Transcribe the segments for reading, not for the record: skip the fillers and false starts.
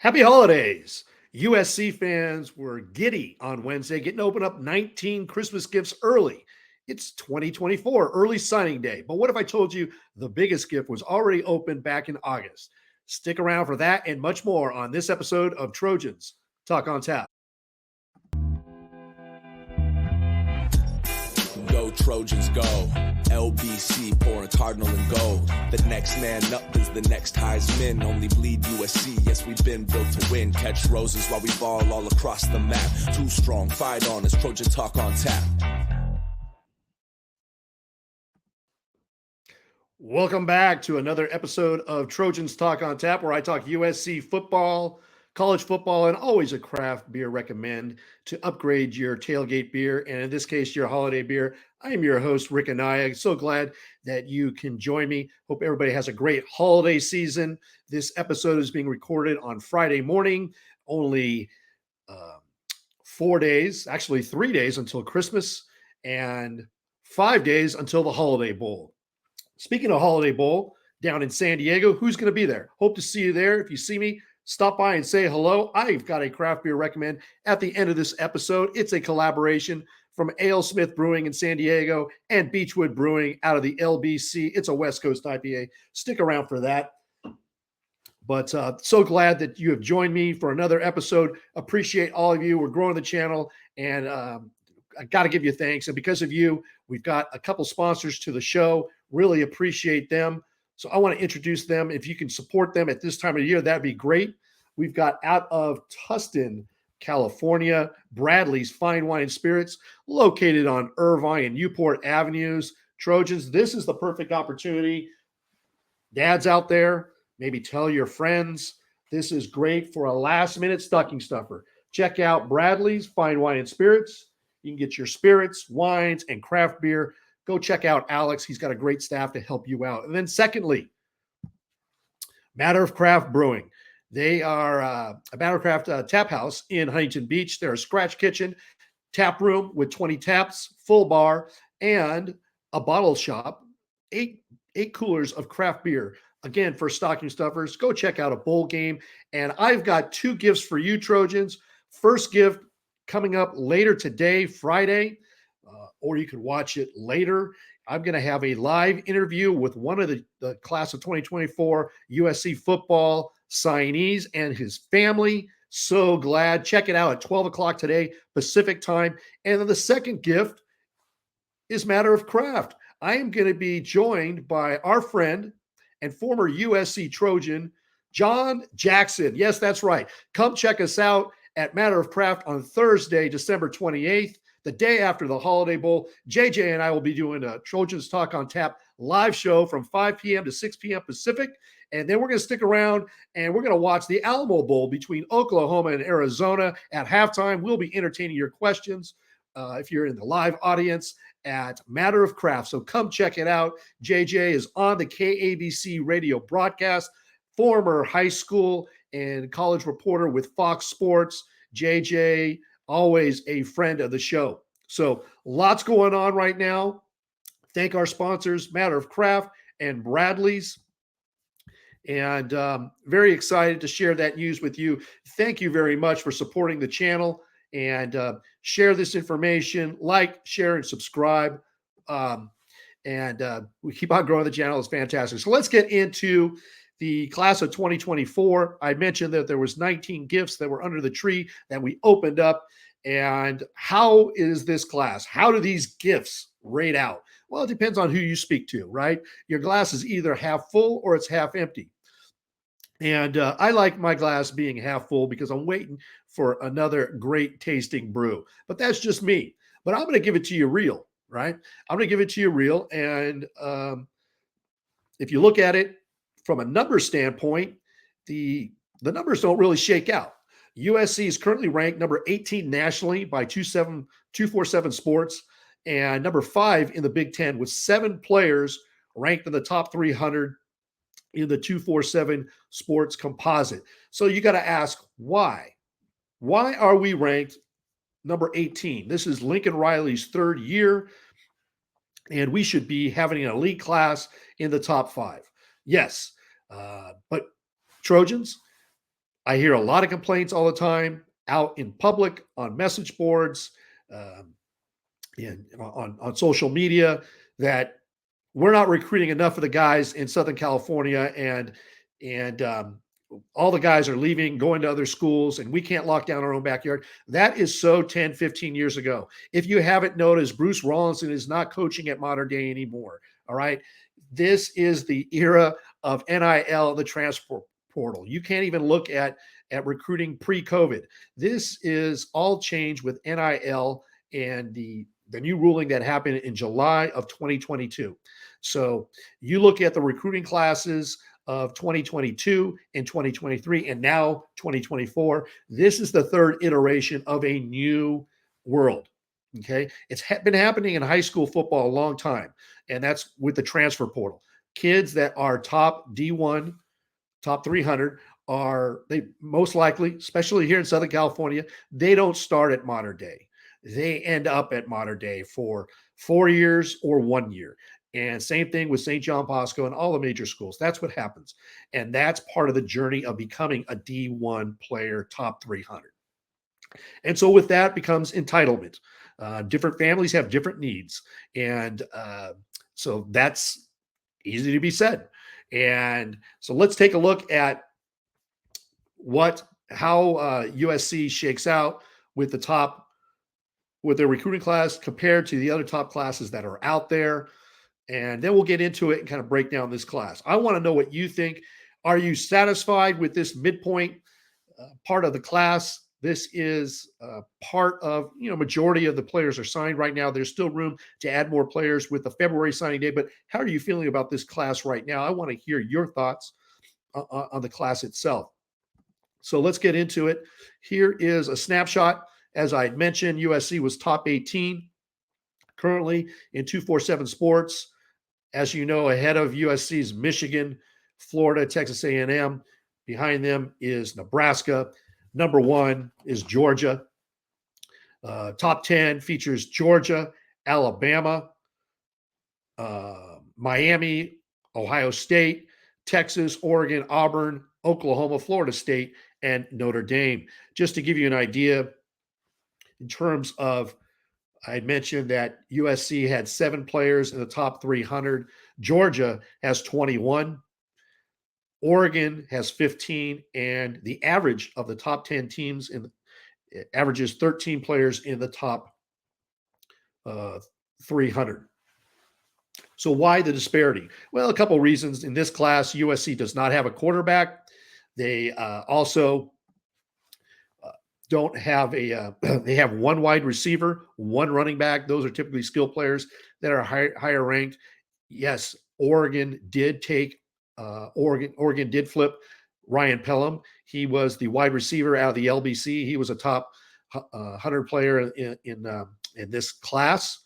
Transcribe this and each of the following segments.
Happy holidays. USC fans were giddy on Wednesday, getting to open up 19 Christmas gifts early. It's 2024, early signing day. But what if I told you the biggest gift was already opened back in August? Stick around for that and much more on this episode of Trojans Talk on Tap. Go Trojans go. LBC pouring Cardinal and gold. The next man up is the next Heisman. Only bleed USC. Yes, we've been built to win. Catch roses while we ball all across the map. Too strong, fight on as Trojan Talk on tap. Welcome back to another episode of Trojans Talk on Tap, where I talk USC football, college football, and always a craft beer recommend to upgrade your tailgate beer, and in this case, your holiday beer. I am your host, Rick Anaya. So glad that you can join me. Hope everybody has a great holiday season. This episode is being recorded on Friday morning, only 4 days, actually 3 days until Christmas, and 5 days until the Holiday Bowl. Speaking of Holiday Bowl, down in San Diego, who's going to be there? Hope to see you there. If you see me, stop by and say hello. I've got a craft beer recommend at the end of this episode. It's a collaboration from Ale Smith Brewing in San Diego and Beechwood Brewing out of the LBC. It's a West Coast IPA. Stick around for that. But so glad that you have joined me for another episode. Appreciate all of you. We're growing the channel, and I got to give you thanks. And because of you, we've got a couple sponsors to the show. Really appreciate them. So I want to introduce them. If you can support them at this time of year, that'd be great. We've got out of Tustin, California, Bradley's Fine Wine and Spirits, located on Irvine and Newport Avenues. Trojans, this is the perfect opportunity. Dads out there, maybe tell your friends. This is great for a last-minute stocking stuffer. Check out Bradley's Fine Wine and Spirits. You can get your spirits, wines, and craft beer. Go check out Alex. He's got a great staff to help you out. And then secondly, Matter of Craft Brewing. They are a Matter of Craft tap house in Huntington Beach. They're a scratch kitchen, tap room with 20 taps, full bar, and a bottle shop. Eight coolers of craft beer. Again, for stocking stuffers, go check out a bowl game. And I've got two gifts for you, Trojans. First gift coming up later today, Friday, or you could watch it later. I'm going to have a live interview with one of the class of 2024 USC football signees and his family. So glad. Check it out at 12 o'clock today, Pacific time. And then the second gift is Matter of Craft. I am going to be joined by our friend and former USC Trojan, John Jackson. Yes, that's right. Come check us out at Matter of Craft on Thursday, December 28th, the day after the Holiday Bowl. JJ and I will be doing a Trojans Talk on Tap live show from 5 p.m. to 6 p.m. Pacific. And then we're going to stick around and we're going to watch the Alamo Bowl between Oklahoma and Arizona at halftime. We'll be entertaining your questions if you're in the live audience at Matter of Craft. So come check it out. JJ is on the KABC radio broadcast, former high school and college reporter with Fox Sports. JJ, always a friend of the show. So lots going on right now. Thank our sponsors, Matter of Craft and Bradley's. And very excited to share that news with you. Thank you very much for supporting the channel, and share this information, like, share, and subscribe. We keep on growing the channel. It's fantastic. So let's get into the class of 2024. I mentioned that there was 19 gifts that were under the tree that we opened up. And how is this class? How do these gifts rate out? Well, it depends on who you speak to, right? Your glass is either half full or it's half empty. And I like my glass being half full because I'm waiting for another great tasting brew. But that's just me. But I'm going to give it to you real, right? I'm going to give it to you real. And if you look at it from a number standpoint, the numbers don't really shake out. USC is currently ranked number 18 nationally by 247 Sports, and number 5 in the Big Ten with 7 players ranked in the top 300 in the 247 Sports composite. So you got to ask why? Why are we ranked number 18? This is Lincoln Riley's third year, and we should be having an elite class in the top 5. Yes, but Trojans, I hear a lot of complaints all the time out in public, on message boards, um, and on social media, that we're not recruiting enough of the guys in Southern California, and all the guys are leaving, going to other schools, and we can't lock down our own backyard. That is so 10, 15 years ago. If you haven't noticed, Bruce Rawlinson is not coaching at Modern Day anymore. All right. This is the era of NIL, the transfer portal. You can't even look at recruiting pre-COVID. This is all changed with NIL and the new ruling that happened in July of 2022. So you look at the recruiting classes of 2022 and 2023 and now 2024. This is the third iteration of a new world. Okay. It's been happening in high school football a long time, and that's with the transfer portal. Kids that are top D1, top 300 they most likely, especially here in Southern California, they don't start at Modern Day. They end up at Modern Day for 4 years or 1 year. And same thing with St. John Bosco and all the major schools. That's what happens. And that's part of the journey of becoming a D1 player, top 300. And so with that becomes entitlement. Different families have different needs. And so that's easy to be said. And so let's take a look at how USC shakes out with their recruiting class compared to the other top classes that are out there. And then we'll get into it and kind of break down this class. I want to know what you think. Are you satisfied with this midpoint part of the class? This is part of, majority of the players are signed right now. There's still room to add more players with the February signing day. But how are you feeling about this class right now? I want to hear your thoughts on the class itself. So let's get into it. Here is a snapshot. As I had mentioned, USC was top 18 currently in 247 Sports. As you know, ahead of USC's Michigan, Florida, Texas A&M. Behind them is Nebraska. Number 1 is Georgia. Top 10 features Georgia, Alabama, Miami, Ohio State, Texas, Oregon, Auburn, Oklahoma, Florida State, and Notre Dame. Just to give you an idea, in terms of, I mentioned that USC had 7 players in the top 300. Georgia has 21. Oregon has 15. And the average of the top 10 teams averages 13 players in the top 300. So why the disparity? Well, a couple of reasons. In this class, USC does not have a quarterback. They also don't have they have 1 wide receiver, 1 running back. Those are typically skill players that are higher ranked. Yes, Oregon did flip Ryan Pelham. He was the wide receiver out of the LBC. He was a top 100 player in this class.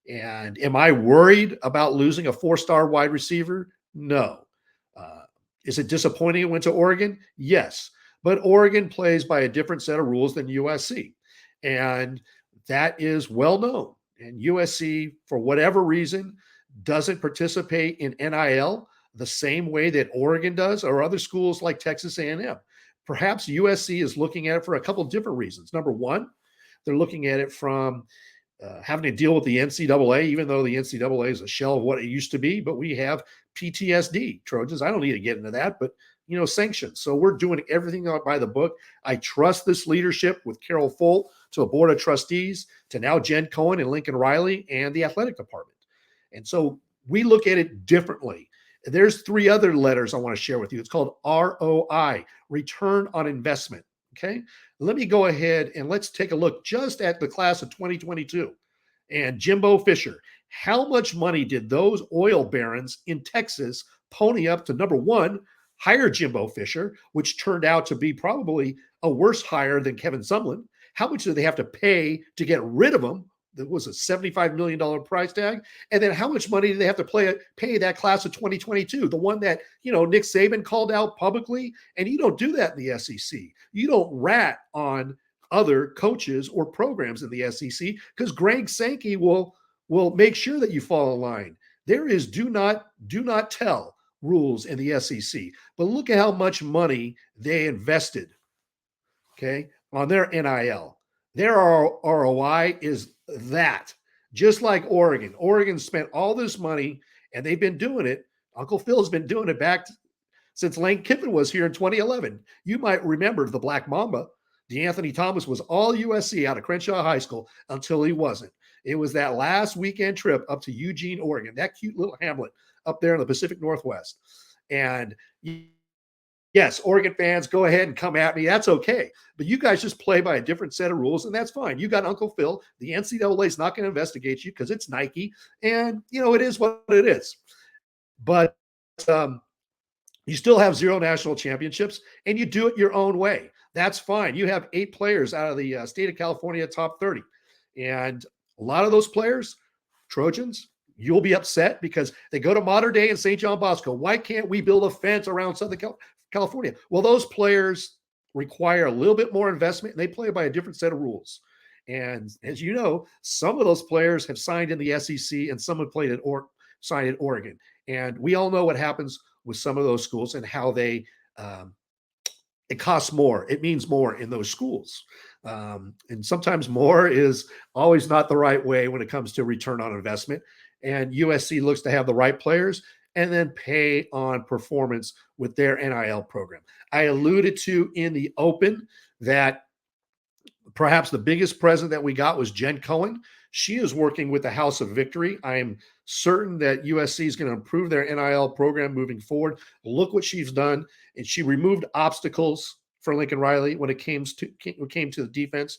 And am I worried about losing a 4-star wide receiver? No. Is it disappointing it went to Oregon? Yes. But Oregon plays by a different set of rules than USC. And that is well known. And USC, for whatever reason, doesn't participate in NIL the same way that Oregon does, or other schools like Texas A&M. Perhaps USC is looking at it for a couple of different reasons. Number 1, they're looking at it from having to deal with the NCAA, even though the NCAA is a shell of what it used to be. But we have PTSD, Trojans. I don't need to get into that, but sanctions. So we're doing everything by the book. I trust this leadership with Carol Folt to a board of trustees, to now Jen Cohen and Lincoln Riley and the athletic department. And so we look at it differently. There's 3 other letters I want to share with you. It's called ROI, return on investment. Okay. Let me go ahead and let's take a look just at the class of 2022 and Jimbo Fisher. How much money did those oil barons in Texas pony up to, number 1, hire Jimbo Fisher, which turned out to be probably a worse hire than Kevin Sumlin? How much did they have to pay to get rid of him? That was a $75 million price tag. And then how much money did they have to pay that class of 2022? The one that, Nick Saban called out publicly. And you don't do that in the SEC. You don't rat on other coaches or programs in the SEC, because Greg Sankey will make sure that you fall in line. There is do not tell rules in the SEC. But look at how much money they invested okay, on their NIL. Their ROI is that. Just like Oregon. Oregon spent all this money and they've been doing it. Uncle Phil's been doing it back since Lane Kiffin was here in 2011. You might remember the Black Mamba. DeAnthony Thomas was all USC out of Crenshaw High School until he wasn't. It was that last weekend trip up to Eugene, Oregon, that cute little hamlet up there in the Pacific Northwest. And yes, Oregon fans, go ahead and come at me. That's okay. But you guys just play by a different set of rules, and that's fine. You got Uncle Phil. The NCAA is not going to investigate you because it's Nike. And, it is what it is. But you still have 0 national championships, and you do it your own way. That's fine. You have 8 players out of the state of California top 30. And a lot of those players, Trojans, you'll be upset because they go to Mater Dei and St. John Bosco. Why can't we build a fence around Southern California? Well, those players require a little bit more investment, and they play by a different set of rules. And as you know, some of those players have signed in the SEC, and some have played signed at Oregon. And we all know what happens with some of those schools and how they it costs more. It means more in those schools. And sometimes more is always not the right way when it comes to return on investment. And USC looks to have the right players and then pay on performance with their NIL program. I alluded to in the open that perhaps the biggest present that we got was Jen Cohen. She is working with the House of Victory. I am certain that USC is going to improve their NIL program moving forward. Look what she's done. And she removed obstacles for Lincoln Riley when it came to the defense,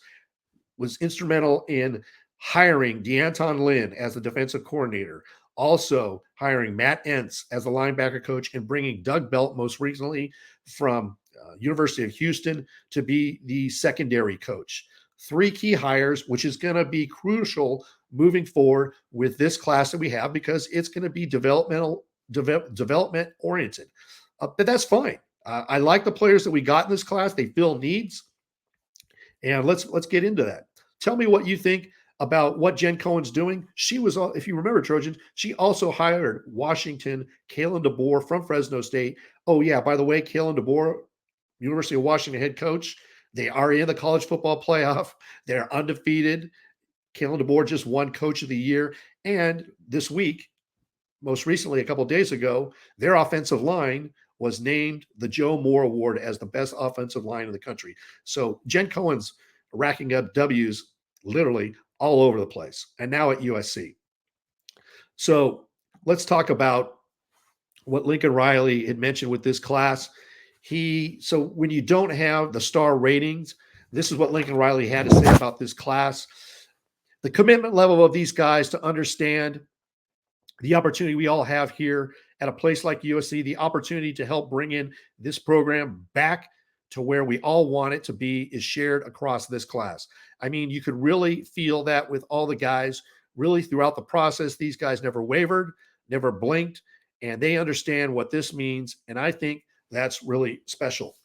was instrumental in hiring DeAnton Lynn as the defensive coordinator, also hiring Matt Entz as the linebacker coach, and bringing Doug Belt most recently from University of Houston to be the secondary coach. 3 key hires, which is going to be crucial moving forward with this class that we have because it's going to be development oriented. But that's fine. I like the players that we got in this class. They fill needs. And let's get into that. Tell me what you think about what Jen Cohen's doing. She was, if you remember, Trojans, she also hired Washington, Kalen DeBoer from Fresno State. Oh, yeah, by the way, Kalen DeBoer, University of Washington head coach, they are in the college football playoff. They're undefeated. Kalen DeBoer just won Coach of the Year. And this week, most recently, a couple of days ago, their offensive line was named the Joe Moore Award as the best offensive line in the country. So Jen Cohen's racking up W's literally all over the place, and now at USC. So let's talk about what Lincoln Riley had mentioned with this class. So when you don't have the star ratings, this is what Lincoln Riley had to say about this class. The commitment level of these guys to understand the opportunity we all have here at a place like USC, the opportunity to help bring in this program back to where we all want it to be, is shared across this class. I mean, you could really feel that with all the guys really throughout the process. These guys never wavered, never blinked, and they understand what this means. And I think that's really special.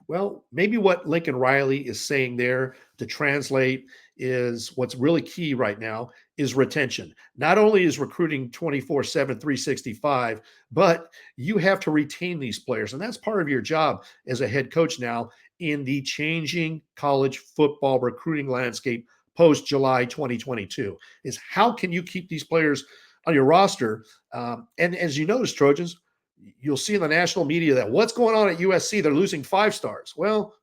Well, maybe what Lincoln Riley is saying there to translate is what's really key right now is retention. Not only is recruiting 24/7, 365, but you have to retain these players. And that's part of your job as a head coach now in the changing college football recruiting landscape post-July 2022 is how can you keep these players on your roster? And as you notice, Trojans, you'll see in the national media that what's going on at USC, they're losing 5 stars. Well,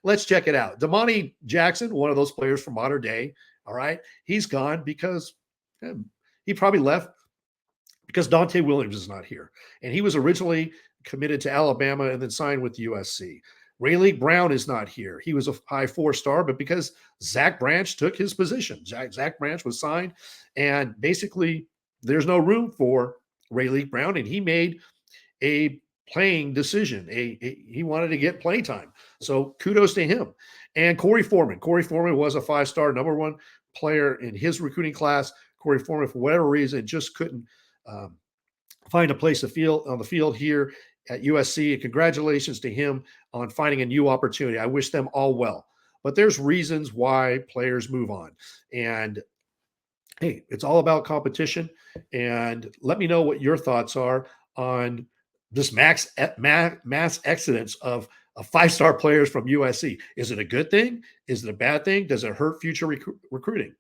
let's check it out. Damani Jackson, one of those players from Mater Dei, all right, he's gone because he probably left because Dante Williams is not here. And he was originally committed to Alabama and then signed with USC. Rayleigh Brown is not here. He was a high 4-star, but because Zach Branch took his position, Zach Branch was signed, and basically there's no room for Rayleigh Brown, and he made a playing decision. He wanted to get play time. So kudos to him. And Corey Foreman. Corey Foreman was a 5-star, number 1 player in his recruiting class. Corey Foreman, for whatever reason, just couldn't find a place on the field here at USC. And congratulations to him on finding a new opportunity. I wish them all well. But there's reasons why players move on. And hey, it's all about competition. And let me know what your thoughts are on this mass exodus of 5-star players from USC. Is it a good thing? Is it a bad thing? Does it hurt future recruiting?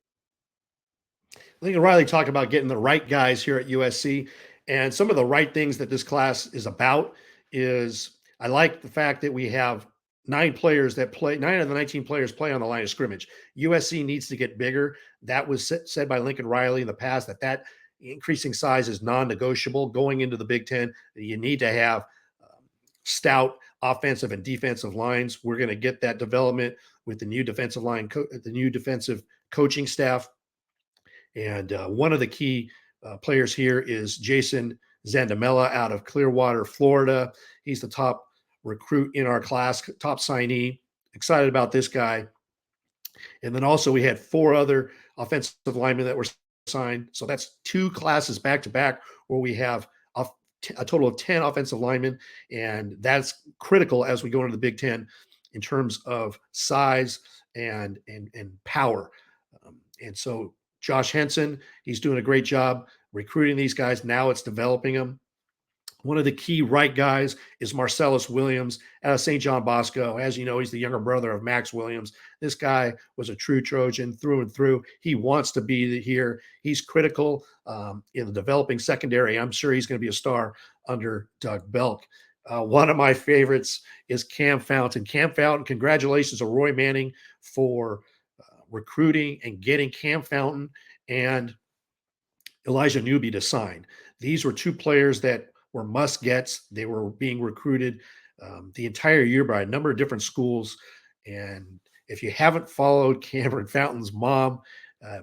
Lincoln Riley talked about getting the right guys here at USC, and some of the right things that this class is about is I like the fact that we have 9 of the 19 players play on the line of scrimmage. USC needs to get bigger. That was said by Lincoln Riley in the past that increasing size is non-negotiable going into the Big Ten. You need to have stout offensive and defensive lines. We're going to get that development with the new defensive the new defensive coaching staff. And one of the key players here is Jason Zandamela out of Clearwater, Florida. He's the top recruit in our class, top signee. Excited about this guy. And then also we had 4 other offensive linemen that were signed. So that's 2 classes back to back where we have a total of 10 offensive linemen. And that's critical as we go into the Big Ten in terms of size and power. And so Josh Henson, he's doing a great job recruiting these guys. Now it's developing them. One of the key right guys is Marcellus Williams out of St. John Bosco. As you know, he's the younger brother of Max Williams. This guy was a true Trojan through and through. He wants to be here. He's critical in the developing secondary. I'm sure he's going to be a star under Doug Belk. One of my favorites is Cam Fountain. Cam Fountain, congratulations to Roy Manning for recruiting and getting Cam Fountain and Elijah Newby to sign. These were 2 players that were must-gets. They were being recruited the entire year by a number of different schools. And if you haven't followed Cameron Fountain's mom,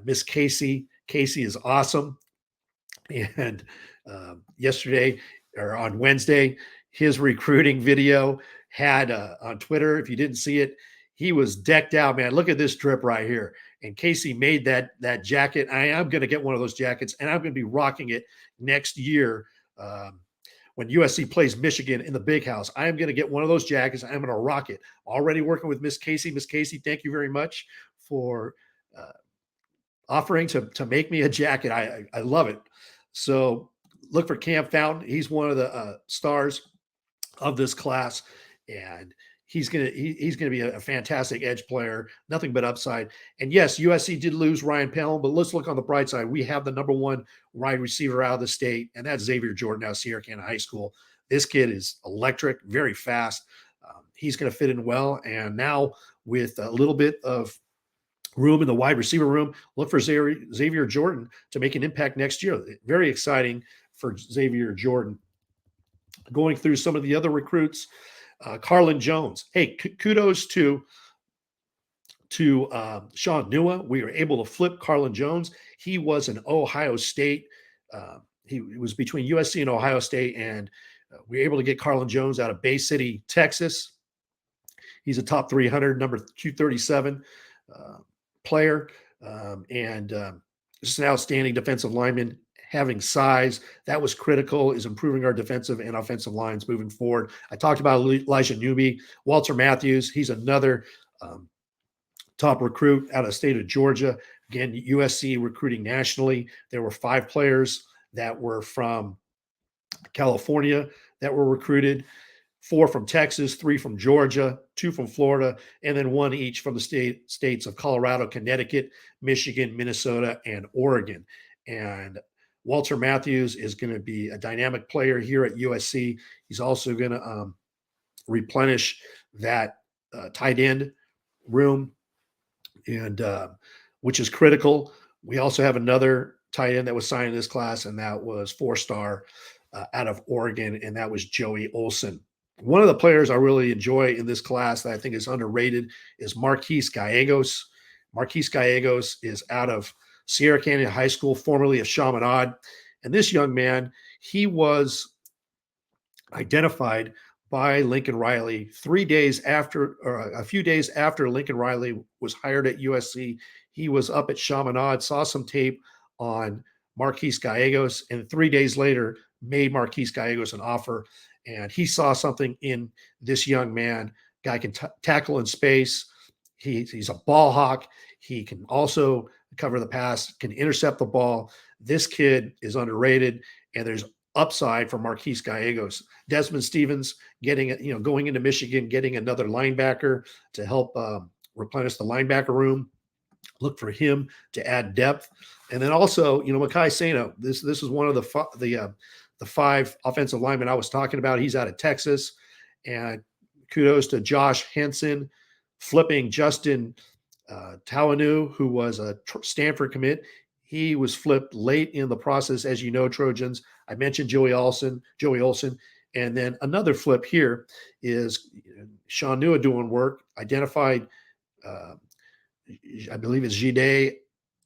Miss Casey is awesome. And yesterday or on Wednesday, his recruiting video had on Twitter, if you didn't see it, he was decked out, man. Look at this drip right here. And Casey made that jacket. I am going to get one of those jackets, and I'm going to be rocking it next year when USC plays Michigan in the Big House. I am going to get one of those jackets. I'm going to rock it. Already working with Miss Casey. Miss Casey, thank you very much for offering to make me a jacket. I love it. So look for Cam Fountain. He's one of the stars of this class, and he's gonna be a fantastic edge player. Nothing but upside. And yes, USC did lose Ryan Pelham, but let's look on the bright side. We have the number 1 wide receiver out of the state, and that's Xavier Jordan out of Sierra Canyon High School. This kid is electric, very fast. He's going to fit in well. And now with a little bit of room in the wide receiver room, look for Xavier Jordan to make an impact next year. Very exciting for Xavier Jordan. Going through some of the other recruits, Carlin Jones. Hey, kudos to Sean Nua. We were able to flip Carlin Jones. He was an Ohio State. He was between USC and Ohio State, and we were able to get Carlin Jones out of Bay City, Texas. He's a top 300, number 237 player, and just an outstanding defensive lineman. Having size, that was critical, is improving our defensive and offensive lines moving forward. I talked about Elijah Newby. Walter Matthews, he's another top recruit out of the state of Georgia. Again, USC recruiting nationally. There were 5 players that were from California that were recruited, 4 from Texas, 3 from Georgia, 2 from Florida, and then 1 each from the states of Colorado, Connecticut, Michigan, Minnesota, and Oregon. And Walter Matthews is going to be a dynamic player here at USC. He's also going to replenish that tight end room, and which is critical. We also have another tight end that was signed in this class, and that was 4-star out of Oregon, and that was Joey Olson. One of the players I really enjoy in this class that I think is underrated is Marquise Gallegos. Marquise Gallegos is out of Sierra Canyon High School, formerly of Chaminade. And this young man, he was identified by Lincoln Riley 3 days after, or a few days after Lincoln Riley was hired at USC. He was up at Chaminade, saw some tape on Marquise Gallegos, and 3 days later made Marquise Gallegos an offer. And he saw something in this young man. Guy can tackle in space. He's a ball hawk. He can also cover the pass, can intercept the ball. This kid is underrated, and there's upside for Marquise Gallegos. Desmond Stevens going into Michigan, getting another linebacker to help replenish the linebacker room. Look for him to add depth. And then also, Makai Sano. This is one of the 5 offensive linemen I was talking about. He's out of Texas. And kudos to Josh Henson flipping Justin Tawanu, who was a Stanford commit. He was flipped late in the process, as you know, Trojans. I mentioned Joey Olson. And then another flip here is Sean Nua doing work, identified, I believe it's Jide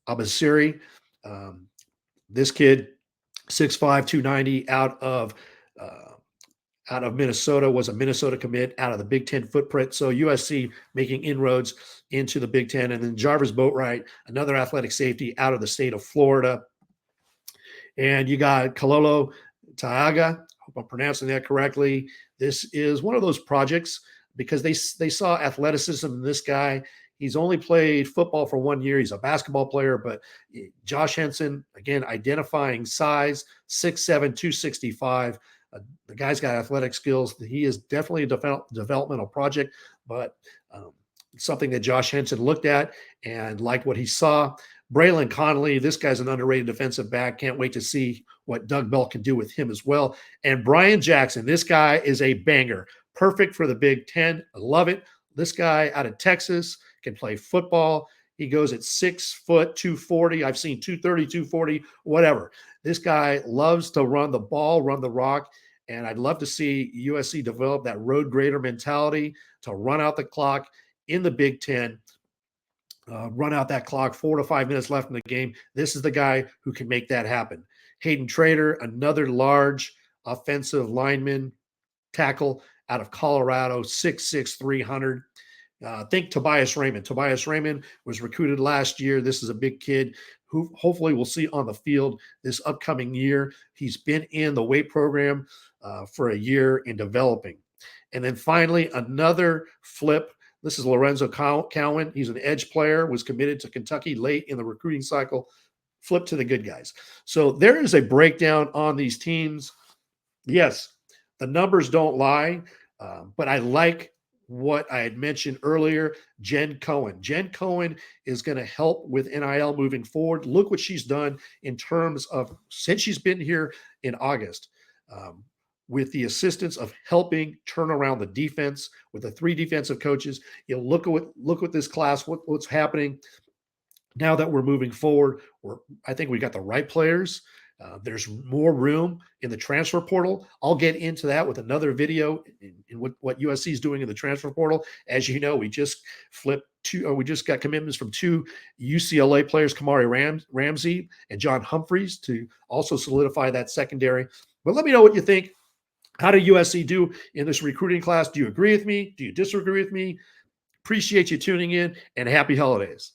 Abasiri. This kid, 6'5", 290, out of Minnesota, was a Minnesota commit out of the Big Ten footprint. So USC making inroads into the Big Ten. And then Jarvis Boatwright, another athletic safety out of the state of Florida. And you got Kalolo Taaga. Hope I'm pronouncing that correctly. This is one of those projects because they saw athleticism in this guy. He's only played football for 1 year. He's a basketball player, but Josh Henson, again, identifying size, 6'7", 265. The guy's got athletic skills. He is definitely a developmental project, but something that Josh Henson looked at and liked what he saw. Braylon Connolly, this guy's an underrated defensive back. Can't wait to see what Doug Bell can do with him as well. And Brian Jackson, this guy is a banger. Perfect for the Big Ten. I love it. This guy out of Texas can play football. He goes at 6 foot, 240. I've seen 230, 240, whatever. This guy loves to run the ball, run the rock. And I'd love to see USC develop that road grader mentality to run out the clock in the Big Ten. Run out that clock, 4 to 5 minutes left in the game. This is the guy who can make that happen. Hayden Trader, another large offensive lineman, tackle out of Colorado, 6'6", 300. Think Tobias Raymond. Tobias Raymond was recruited last year. This is a big kid who hopefully we'll see on the field this upcoming year. He's been in the weight program for a year in developing. And then finally, another flip. This is Lorenzo Cowan. He's an edge player, was committed to Kentucky late in the recruiting cycle, flipped to the good guys. So there is a breakdown on these teams. Yes, the numbers don't lie, but I like what I had mentioned earlier, Jen Cohen. Jen Cohen is going to help with NIL moving forward. Look what she's done in terms of, since she's been here in August, with the assistance of helping turn around the defense with the 3 defensive coaches. Look at this class, what's happening now that we're moving forward. I think we got the right players. There's more room in the transfer portal. I'll get into that with another video in what USC is doing in the transfer portal. As you know, we just got commitments from 2 UCLA players, Kamari Ramsey and John Humphreys, to also solidify that secondary. But let me know what you think. How did USC do in this recruiting class? Do you agree with me? Do you disagree with me? Appreciate you tuning in, and happy holidays.